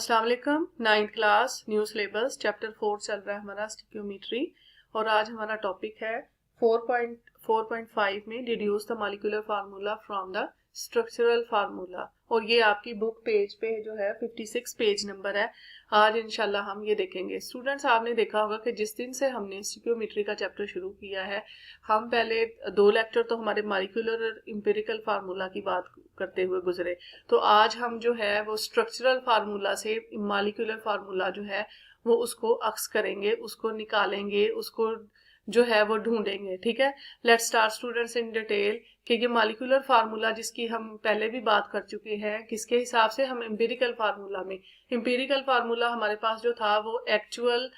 अस्सलाम वालेकुम। 9th class new syllabus chapter 4 चल रहा है हमारा स्टिक्योमेट्री और आज हमारा टॉपिक है 4.5 में deduce the molecular formula from the structural formula. और ये आपकी बुक पेज पे जो है 56 पेज नंबर है। आज इंशाल्लाह हम ये देखेंगे। स्टूडेंट्स, आपने देखा होगा कि जिस दिन से हमने स्टिक्योमेट्री का चैप्टर शुरू किया है, हम पहले 2 लेक्चर तो हमारे मॉलिक्यूलर और एम्पिरिकल फार्मूला की बात करते हुए गुजरे। तो आज हम जो है वो स्ट्रक्चरल फार्मूला से मॉलिक्यूलर फार्मूला जो है वो उसको अक्स करेंगे, उसको निकालेंगे, उसको जो है वो ढूंढेंगे। ठीक है, let's start students in detail कि ये मॉलिक्यूलर फार्मूला जिसकी हम पहले भी बात कर चुके हैं, किसके हिसाब से हम एम्पिरिकल फार्मूला में, एम्पिरिकल फार्मूला हमारे पास जो था वो एक्चुअल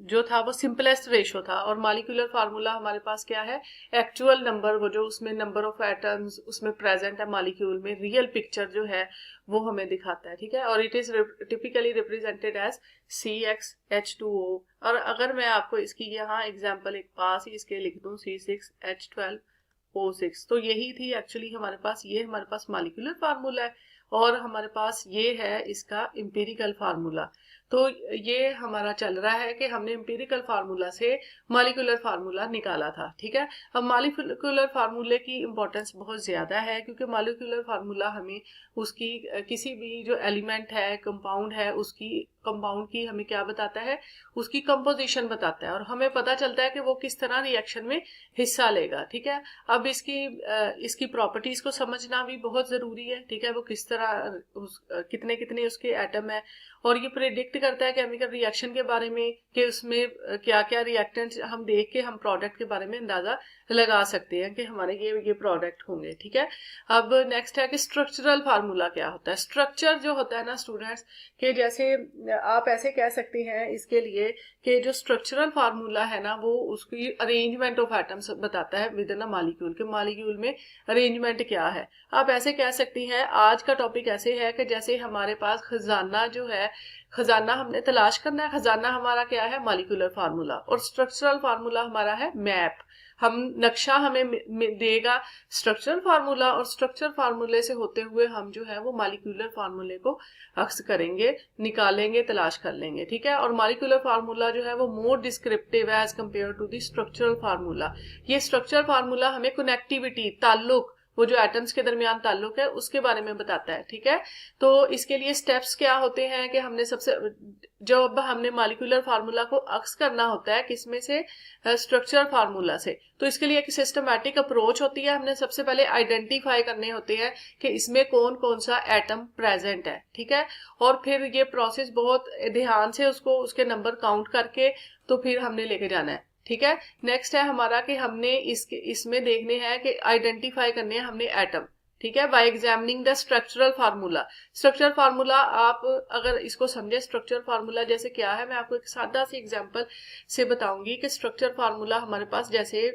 जो था वो सिंपलेस्ट रेशो था, और मॉलिक्यूलर फार्मूला हमारे पास क्या है, एक्चुअल नंबर, वो जो उसमें नंबर ऑफ एटम्स उसमें प्रेजेंट है मॉलिक्यूल में, रियल पिक्चर जो है वो हमें दिखाता है। ठीक है, और it is typically represented as CxH2O। और अगर मैं आपको इसकी यहाँ एग्जांपल एक पास ही इसके लिख दूं C6H12O6, तो यही थी एक्चुअली हमारे पास, ये हमारे पास मॉलिक्यूलर फार्मूला है और हमारे पास ये है इसका एम्पिरिकल फार्मूला। तो ये हमारा चल रहा है कि हमने एम्पिरिकल फार्मूला से मॉलिक्यूलर फार्मूला निकाला था। ठीक है, अब मॉलिक्यूलर फार्मूले की इंपॉर्टेंस बहुत ज्यादा है क्योंकि मॉलिक्यूलर फार्मूला हमें उसकी किसी भी जो एलिमेंट है, कंपाउंड है, उसकी कंपाउंड की हमें क्या बताता है, उसकी कंपोजिशन बताता है और हमें पता चलता है कि वो किस तरह रिएक्शन में हिस्सा लेगा। ठीक है, अब इसकी प्रॉपर्टीज को समझना भी बहुत जरूरी है। ठीक है, वो किस तरह कितने कितने उसके एटम है, और ये प्रेडिक्ट करता है केमिकल रिएक्शन के बारे में कि उसमें क्या क्या रिएक्टेंट्स हम देख के हम प्रोडक्ट के बारे में अंदाजा लगा सकते हैं कि हमारे ये प्रोडक्ट होंगे। ठीक है, अब नेक्स्ट है कि स्ट्रक्चरल फार्मूला क्या होता है। स्ट्रक्चर जो होता है ना स्टूडेंट्स, कि जैसे आप ऐसे कह सकते हैं इसके लिए कि जो स्ट्रक्चरल फार्मूला है ना वो उसकी अरेंजमेंट ऑफ एटम्स बताता है विद इन अ मॉलिक्यूल, के मॉलिक्यूल में अरेंजमेंट क्या है। आप ऐसे कह सकती हैं, आज का टॉपिक ऐसे है कि जैसे हमारे पास खजाना जो है, खजाना हमने तलाश करना है, खजाना हमारा क्या है, मॉलिक्यूलर फार्मूला, और स्ट्रक्चरल फार्मूला हमारा है मैप। हम नक्शा हमें देगा स्ट्रक्चरल फार्मूला, और स्ट्रक्चरल फार्मूले से होते हुए हम जो है वो मॉलिक्यूलर फार्मूले को अक्स करेंगे, निकालेंगे, तलाश कर लेंगे। ठीक है, और मॉलिक्यूलर फार्मूला जो है वो मोर डिस्क्रिप्टिव है as compared to the structural formula. ये स्ट्रक्चरल फार्मूला हमें कनेक्टिविटी, ताल्लुक, वो जो एटम्स के दरमियान ताल्लुक है उसके बारे में बताता है। ठीक है, तो इसके लिए स्टेप्स क्या होते हैं कि हमने जब हमने मॉलिक्यूलर फार्मूला को अक्स करना होता है किसमें से, स्ट्रक्चरल फार्मूला से, तो इसके लिए एक सिस्टमैटिक अप्रोच होती है। हमने सबसे पहले आइडेंटिफाई करने होते हैं कि इसमें कौन कौन सा एटम प्रेजेंट है। ठीक है, और फिर ये प्रोसेस बहुत ध्यान से उसके नंबर काउंट करके तो फिर हमने लेके जाना है। ठीक है, नेक्स्ट है हमारा कि हमने इसमें देखने हैं कि आइडेंटिफाई करने हैं हमने एटम। ठीक है, bye examining the structural formula. Structural formula आप अगर इसको समझे, स्ट्रक्चरल फार्मूला जैसे क्या है, मैं आपको एक सादा सी एग्जांपल से बताऊंगी कि स्ट्रक्चरल फार्मूला हमारे पास जैसे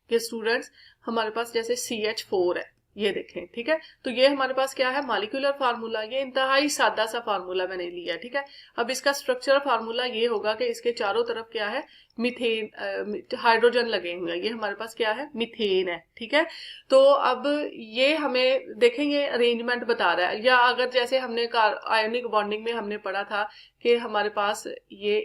कि स्टूडेंट्स हमारे पास जैसे CH4 है, ये देखें। ठीक है, तो ये हमारे पास क्या है, मॉलिक्यूलर फार्मूला। ये इंतहाई सादा सा फार्मूला मैंने लिया। ठीक है, अब इसका स्ट्रक्चरल फार्मूला ये होगा कि इसके चारों तरफ क्या है, मीथेन, हाइड्रोजन लगे हुए हैं, ये हमारे पास क्या है, मीथेन है। ठीक है, तो अब ये हमें देखेंगे अरेंजमेंट बता रहा है, या अगर जैसे हमने आयोनिक बॉन्डिंग में हमने पढ़ा था कि हमारे पास ये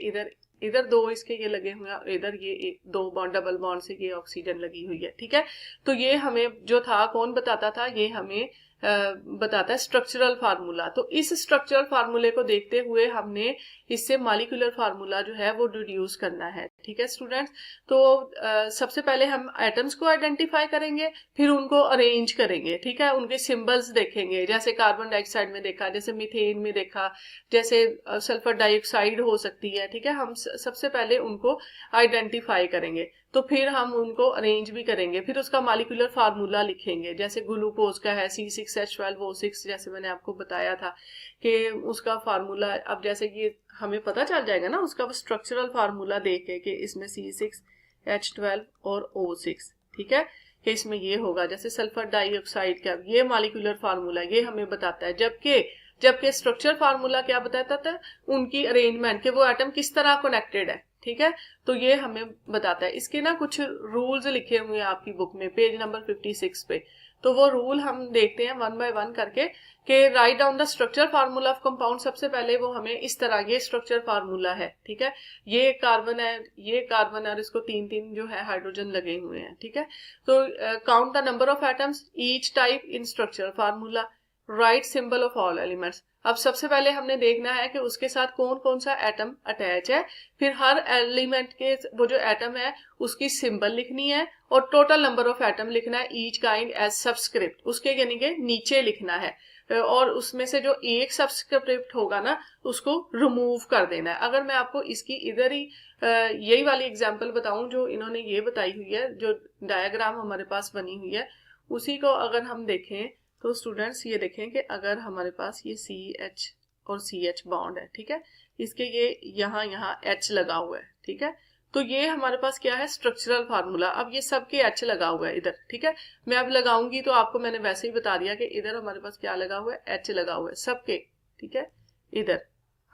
इधर 2 इसके ये लगे हुए हैं, इधर ये 2 बॉन्ड, डबल बॉन्ड से ये ऑक्सीजन लगी हुई है। ठीक है, तो ये हमें जो था कौन बताता था, ये हमें बताता है स्ट्रक्चरल फार्मूला। तो इस स्ट्रक्चरल फार्मूले को देखते हुए हमने इससे मॉलिक्यूलर फार्मूला जो है वो डिड्यूस करना है। ठीक है स्टूडेंट्स, तो सबसे पहले हम एटम्स को आइडेंटिफाई करेंगे, फिर उनको अरेंज करेंगे। ठीक है, उनके सिंबल्स देखेंगे, जैसे कार्बन डाइऑक्साइड में देखा, जैसे मीथेन में देखा, जैसे सल्फर डाइऑक्साइड हो सकती है। ठीक है, हम सबसे पहले उनको आइडेंटिफाई करेंगे, तो फिर हम उनको अरेंज भी करेंगे, फिर उसका मॉलिक्यूलर फार्मूला लिखेंगे। जैसे ग्लूकोज का है C6H12O6, जैसे मैंने आपको बताया था कि उसका फार्मूला, अब जैसे ये हमें पता चल जाएगा ना उसका स्ट्रक्चरल फार्मूला देख के कि इसमें C6H12 और O6। ठीक है, कि इसमें ये होगा, जैसे सल्फर डाइऑक्साइड का ये मॉलिक्यूलर फार्मूला ये हमें बताता है, जबकि स्ट्रक्चर फार्मूला क्या बताता था, उनकी अरेंजमेंट, कि वो एटम किस तरह कनेक्टेड है। ठीक है। तो ये हमें बताता है। इसके ना कुछ रूल्स लिखे हुए हैं आपकी बुक में पेज नंबर 56 पे, तो वो रूल हम देखते हैं वन बाय वन करके कि write down the structure formula of compound. सबसे पहले वो हमें इस तरह, ये स्ट्रक्चर फार्मूला है, ठीक है, ये कार्बन है, ये कार्बन है और इसको तीन तीन जो है हाइड्रोजन लगे हुए हैं, ठीक है। तो count the number of atoms each type in structure formula, right symbol of all elements. अब सबसे पहले हमने देखना है कि उसके साथ कौन कौन सा एटम अटैच है, फिर हर एलिमेंट के वो जो एटम है उसकी सिंबल लिखनी है और टोटल नंबर ऑफ एटम लिखना है ईच काइंड एज सबस्क्रिप्ट, उसके यानी कि नीचे लिखना है। और उसमें से जो एक सबस्क्रिप्ट होगा ना उसको रिमूव कर देना है। अगर मैं आपको इसकी इधर ही यही वाली एग्जांपल बताऊं जो इन्होंने ये बताई हुई है, जो डायग्राम हमारे पास बनी हुई है, उसी को अगर हम देखें तो स्टूडेंट्स ये देखें कि अगर हमारे पास ये CH और CH बॉन्ड है, ठीक है, इसके ये यहाँ H लगा हुआ है, ठीक है, तो ये हमारे पास क्या है, स्ट्रक्चरल फार्मूला। अब ये सबके H लगा हुआ है इधर, ठीक है, मैं अब लगाऊंगी तो आपको मैंने वैसे ही बता दिया कि इधर हमारे पास क्या लगा हुआ है, H लगा हुआ है सबके, ठीक है। इधर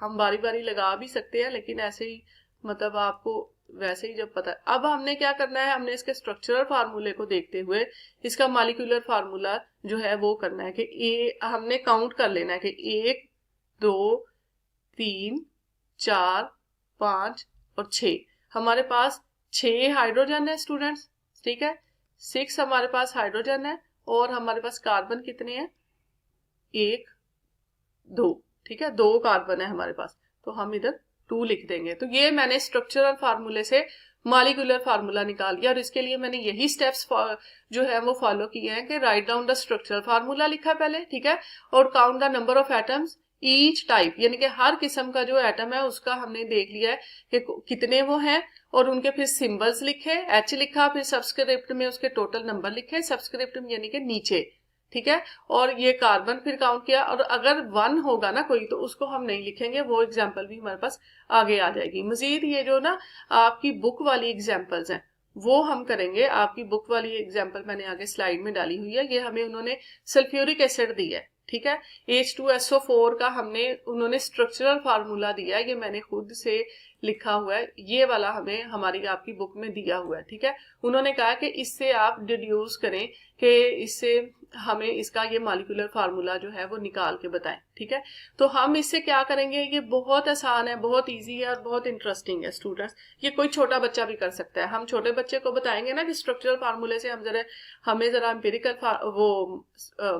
हम बारी बारी लगा भी सकते हैं, लेकिन ऐसे ही मतलब आपको वैसे ही जब पता है। अब हमने क्या करना है, हमने इसके स्ट्रक्चरल फार्मूले को देखते हुए इसका मॉलिक्यूलर फार्मूला जो है वो करना है कि हमने काउंट कर लेना है कि 1 2 3 4 5 और 6, हमारे पास 6 हाइड्रोजन है स्टूडेंट्स, ठीक है, 6 हमारे पास हाइड्रोजन है और हमारे पास कार्बन कितने हैं, 1 2, ठीक है, 2 कार्बन है हमारे पास, तो हम इधर 2 लिख देंगे। तो ये मैंने स्ट्रक्चरल फार्मूले से मॉलिक्यूलर फार्मूला निकाल लिया और इसके लिए मैंने यही स्टेप्स जो है वो फॉलो किए हैं कि write down the structural formula लिखा पहले, ठीक है, और count the number of atoms each type, यानी कि हर किस्म का जो एटम है उसका हमने देख लिया है कि कितने वो हैं और उनके फिर सिंबल्स लिखे, H लिखा, फिर सबस्क्रिप्ट में उसके टोटल नंबर लिखे, सबस्क्रिप्ट में यानी कि नीचे, ठीक है, और ये कार्बन फिर काउंट किया। और अगर 1 होगा ना कोई तो उसको हम नहीं लिखेंगे, वो एग्जाम्पल भी हमारे पास आगे आ जाएगी। मजीद ये जो ना आपकी बुक वाली एग्जाम्पल्स हैं वो हम करेंगे। आपकी बुक वाली एग्जाम्पल मैंने आगे स्लाइड में डाली हुई है, ये हमें उन्होंने सल्फ्यूरिक एसिड दी है, ठीक है, H2SO4 का हमने उन्होंने स्ट्रक्चरल फार्मूला दिया है, ये मैंने खुद से लिखा हुआ है, ये वाला हमें हमारी आपकी बुक में दिया हुआ है, ठीक है। उन्होंने कहा कि इससे आप डिड्यूस करें कि इससे हमें इसका ये मॉलिक्यूलर फार्मूला जो है वो निकाल के बताएं, ठीक है। तो हम इससे क्या करेंगे, ये बहुत आसान है, बहुत इजी है और बहुत इंटरेस्टिंग है स्टूडेंट्स, ये कोई छोटा बच्चा भी कर सकता है। हम छोटे बच्चे को बताएंगे ना कि स्ट्रक्चरल फार्मूले से हमें जरा एम्पिरिकल वो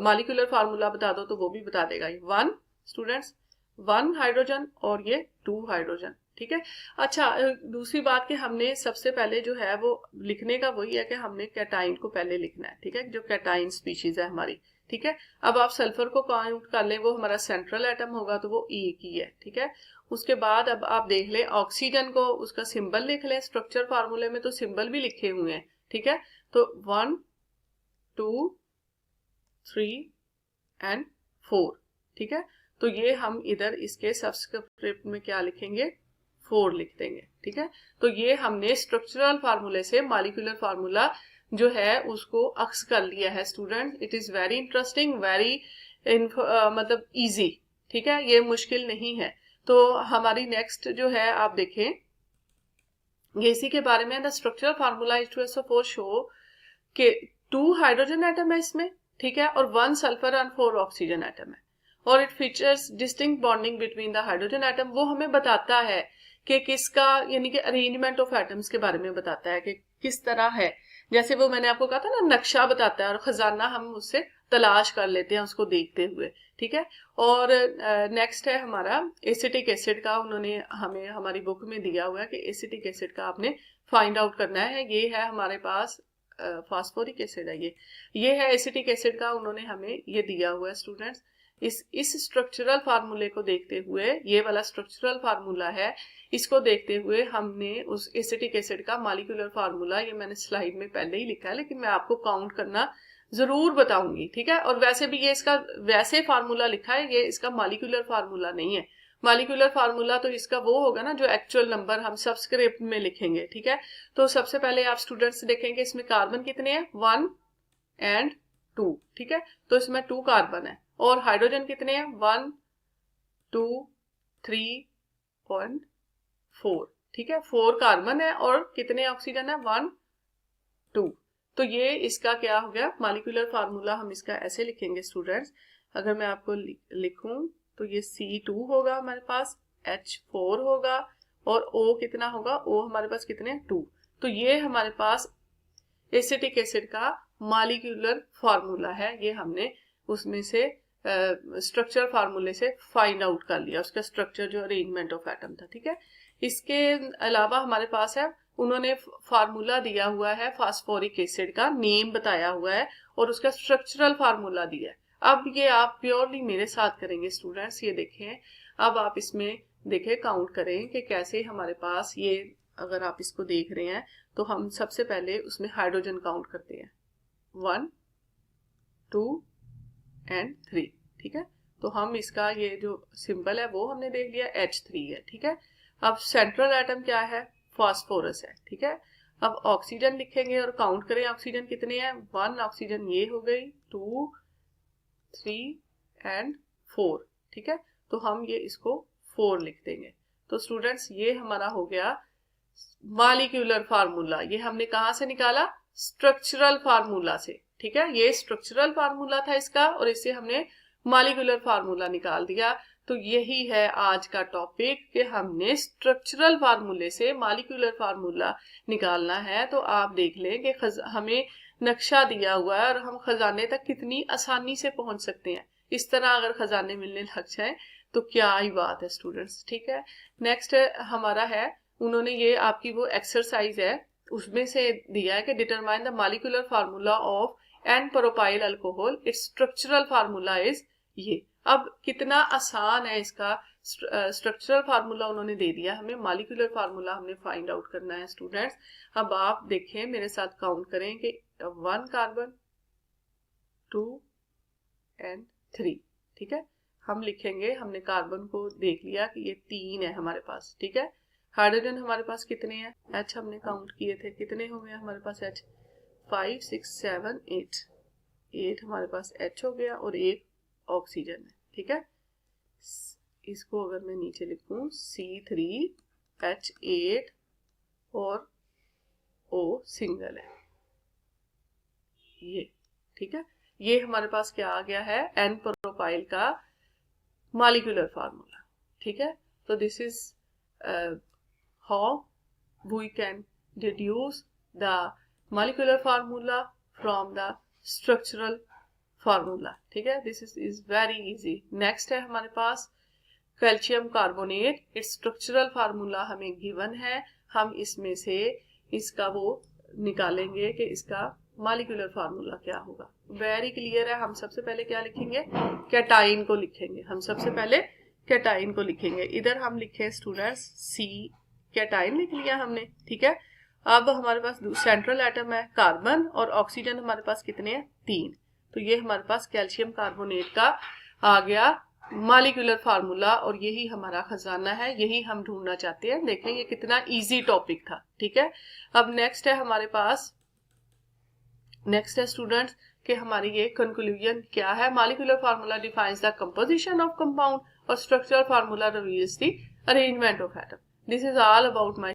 मॉलिक्यूलर फार्मूला बता दो, तो वो भी बता देगा। 1 स्टूडेंट्स 1 हाइड्रोजन और ये 2 हाइड्रोजन, ठीक है। अच्छा, दूसरी बात कि हमने सबसे पहले जो है वो लिखने का वही है कि हमने कैटाइन को पहले लिखना है, ठीक है, जो कैटाइन स्पीशीज है हमारी, ठीक है। अब आप सल्फर को काउंट कर लें, वो हमारा सेंट्रल एटम होगा तो वो एक ही है, ठीक है। उसके बाद अब आप देख लें ऑक्सीजन को, उसका सिंबल लिख लें, स्ट्रक्चर फार्मूले में तो सिंबल भी लिखे हुए हैं, ठीक है। तो 1 2 3 एंड 4, ठीक है। तो ये हम इधर इसके सबस्क्रिप्ट में क्या लिखेंगे, 4 लिख देंगे, ठीक है। तो ये हमने स्ट्रक्चरल फार्मूले से मॉलिक्यूलर फार्मूला जो है उसको अक्स कर लिया है student. It is very interesting, very मतलब इजी, ठीक है, ये मुश्किल नहीं है। तो हमारी नेक्स्ट जो है आप देखें, ये इसी के बारे में, the structural formula H2SO4 show के 2 हाइड्रोजन एटम है इसमें, ठीक है, और 1 सल्फर एंड 4 ऑक्सीजन एटम है, और it features distinct bonding between the hydrogen atom. वो हमें बताता है कि किसका, यानी कि अरेंजमेंट ऑफ एटम्स के बारे में बताता है कि किस तरह है। जैसे वो मैंने आपको कहा था ना, नक्शा बताता है और खजाना हम उससे तलाश कर लेते हैं उसको देखते हुए, ठीक है। और नेक्स्ट है हमारा एसिटिक एसिड का, उन्होंने हमें हमारी बुक में दिया हुआ है कि एसिटिक एसिड का आपने फाइंड आउट करना है। ये है हमारे पास फास्फोरिक एसिड है, ये है एसिटिक एसिड का, उन्होंने हमें ये दिया हुआ है स्टूडेंट्स। इस स्ट्रक्चरल फार्मूले को देखते हुए, ये वाला स्ट्रक्चरल फार्मूला है, इसको देखते हुए हमने उस एसिटिक एसिड का मॉलिक्यूलर फार्मूला, ये मैंने स्लाइड में पहले ही लिखा है लेकिन मैं आपको काउंट करना जरूर बताऊंगी, ठीक है। और वैसे भी ये इसका वैसे फार्मूला लिखा है, ये इसका मॉलिक्यूलर फार्मूला नहीं है। मॉलिक्यूलर फार्मूला तो इसका वो होगा ना जो एक्चुअल नंबर हम सबस्क्रिप्ट में लिखेंगे, ठीक है। तो सबसे पहले आप स्टूडेंट्स देखेंगे इसमें कार्बन कितने हैं, 1 एंड 2, ठीक है, तो इसमें 2 कार्बन है, और हाइड्रोजन कितने हैं, 1 2 3 और 4, ठीक है, 4 कार्बन है और कितने ऑक्सीजन है, 1 2। तो ये इसका क्या हो गया मॉलिक्यूलर फार्मूला, हम इसका ऐसे लिखेंगे स्टूडेंट्स, अगर मैं आपको लिखूं तो ये C2 होगा हमारे पास, H4 होगा और O कितना होगा, O हमारे पास कितने 2। तो ये हमारे पास एसिटिक एसिड का मॉलिक्यूलर फार्मूला है, ये हमने उसमें से स्ट्रक्चर फार्मूले से फाइंड आउट कर लिया, उसका स्ट्रक्चर जो अरेंजमेंट ऑफ एटम था। ठीक है, इसके अलावा हमारे पास है, उन्होंने फार्मूला दिया हुआ है फास्फोरिक एसिड का, नेम बताया हुआ है और उसका स्ट्रक्चरल फार्मूला दिया है। अब ये आप प्योरली मेरे साथ करेंगे स्टूडेंट्स, ये देखें, अब आप इसमें देखें काउंट करें कि कैसे हमारे पास ये, अगर आप इसको देख रहे हैं तो हम सबसे पहले उसमें हाइड्रोजन काउंट करते हैं, 1 2 एंड 3। ठीक है, तो हम इसका ये जो सिंबल है वो हमने देख लिया, H3 है। ठीक है, अब सेंट्रल एटम क्या है, फास्फोरस है। ठीक है, अब ऑक्सीजन लिखेंगे और काउंट करें ऑक्सीजन कितने हैं, 1 ऑक्सीजन ये हो गई, 2 3 एंड 4। ठीक है, तो हम ये इसको 4 लिख देंगे। तो स्टूडेंट्स ये हमारा हो गया मॉलिक्यूलर फार्मूला। ये हमने कहां से निकाला, स्ट्रक्चरल फार्मूला से। ठीक है, ये स्ट्रक्चरल फार्मूला था इसका और इससे हमने मॉलिक्यूलर फार्मूला निकाल दिया। तो यही है आज का टॉपिक कि हमने स्ट्रक्चरल फार्मूले से मॉलिक्यूलर फार्मूला निकालना है। तो आप देख लें कि हमें नक्शा दिया हुआ है और हम खजाने तक कितनी आसानी से पहुंच सकते हैं। इस तरह अगर खजाने मिलने लग जाए तो क्या ही बात है स्टूडेंट्स। ठीक है, नेक्स्ट हमारा है, उन्होंने ये आपकी वो एक्सरसाइज है उसमें से दिया है कि determine the molecular formula of n propyl alcohol, it's structural formula is ये। अब कितना आसान है इसका स्ट्रक्चरल फार्मूला उन्होंने दे दिया, हमें मॉलिक्यूलर फार्मूला हमने फाइंड आउट करना है स्टूडेंट्स। अब आप देखें मेरे साथ काउंट करें कि 1 कार्बन 2 एंड 3। ठीक है, हम लिखेंगे, हमने कार्बन को देख लिया कि ये 3 है हमारे पास। ठीक है, हाइड्रोजन हमारे पास कितने हैं, H हमने काउंट किए थे, कितने हो गए हमारे पास H, 5 6 7 8 हमारे पास H हो गया और एक ऑक्सीजन है। ठीक है, इसको अगर मैं नीचे लिखूं C3H8 और O सिंगल है ये। ठीक है, ये हमारे पास क्या आ गया है, एन प्रोपाइल का मॉलिक्यूलर फार्मूला। ठीक है, तो this is how we can deduce the molecular formula from the structural formula. ठीक है, this is very easy. next है हमारे पास calcium carbonate, it's structural formula हमें गिवन है, हम इसमें से इसका वो निकालेंगे कि इसका मॉलिक्यूलर फार्मूला क्या होगा। वेरी क्लियर है, हम सबसे पहले क्या लिखेंगे, कैटाइन को लिखेंगे, हम सबसे पहले कैटाइन को लिखेंगे। इधर हम लिखे स्टूडेंट्स C, कैटाइन लिख लिया हमने। ठीक है, अब हमारे पास सेंट्रल एटम है कार्बन और ऑक्सीजन हमारे पास कितने हैं, 3। तो ये हमारे पास कैल्शियम कार्बोनेट का आ गया मॉलिक्यूलर फार्मूला और यही हमारा खजाना है, यही हम ढूंढना चाहते हैं। देखें ये कितना इजी टॉपिक था। ठीक है, अब नेक्स्ट है हमारे पास, नेक्स्ट है स्टूडेंट्स कि हमारी ये कंक्लूजन क्या है, molecular formula defines the composition of compound और structural formula reveals the arrangement of atom. This is all about my